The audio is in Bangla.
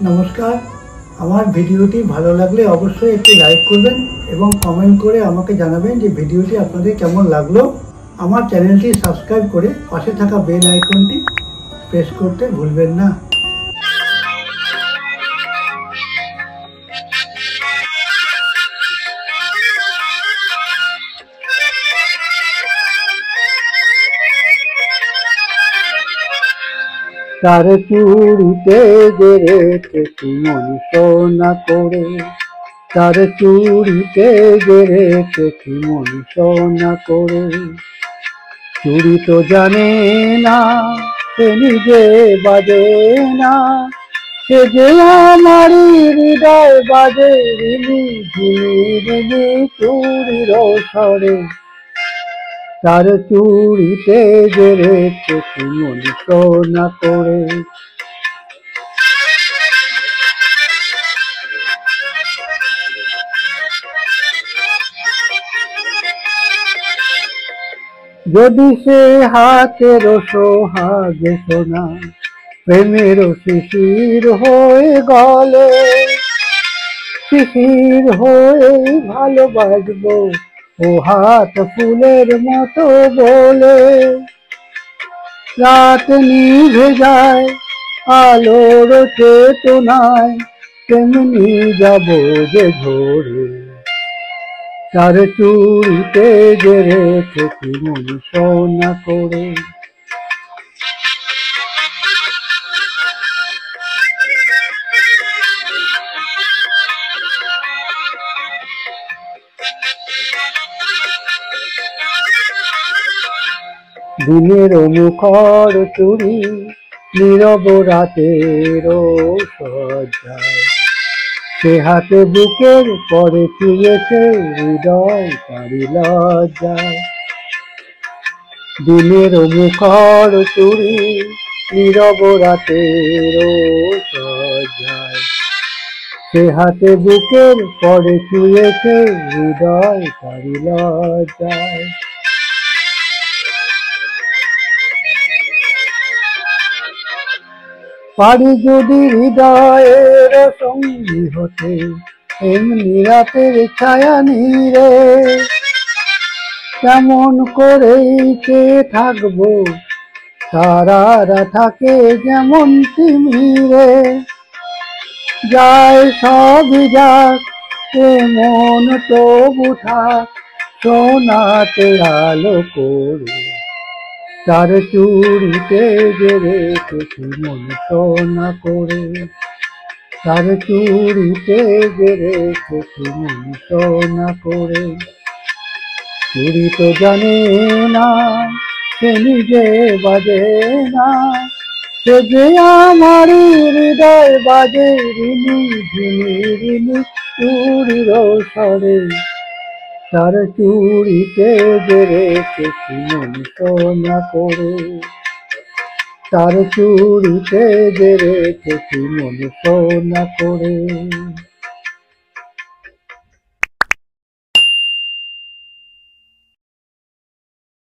নমস্কার। আমার ভিডিওটি ভালো লাগলে অবশ্যই একটি লাইক করবেন এবং কমেন্ট করে আমাকে জানাবেন যে ভিডিওটি আপনাদের কেমন লাগলো। আমার চ্যানেলটি সাবস্ক্রাইব করে পাশে থাকা বেল আইকনটি প্রেস করতে ভুলবেন না। তার চুড়িতে গেড়েছি মন সোনা করে, তার চুড়িতে গেড়েছি মন সোনা করে। চুড়ি তো জানে না, সে নিজে বাজে না, সে যে আমারই হৃদয় বাজে রিনি ঝিনি রিনি চুড়ির স্বরে। তার চুড়িতে গেড়েছি মন সোনা করে। যদি সে হাতের সোহাগ সোনা প্রেমের শিশির হয়ে গলে, শিশির হয়ে ভালোবাসবো ও হাত ফুলের মতো বলে। রাত নিভে যায় আলোর চেতনায়, তেমনি যাব যে ঝরে। তার চুড়িতে গেড়েছি মন সোনা করে। দিনের মুখর চুড়ি নীরব রাতের সজ্জায়, সে হাতে বুকের পরে চুয়েছে হৃদয় তারি লজ্জায়। দিনের মুখর চুড়ি নীরব রাতের সজ্জায়, সে হাতে বুকের পরে চুয়েছে হৃদয় তারি লজ্জায়। পারি যদি হৃদয়ের সঙ্গী হতে এমনি রাতের ছায়া নীরে, কেমন করেই চেয়ে থাকবো তারারা থাকে যেমন তিমিরে। যায় সবই যাক এমন তবু থাক সোনাতে আলো করে। তার চুড়িতে গেড়েছি মন সোনা করে, তার চুড়িতে গেড়েছি মন সোনা করে। চুড়ি তো জানে না, সে নিজে বাজে না, সে যে আমারই হৃদয় বাজে রিনি ঝিনি রিনি চুড়ির স্বরে। তার চুড়িতে গেড়েছি মন সোনা করে, তার চুড়িতে গেড়েছি মন সোনা করে।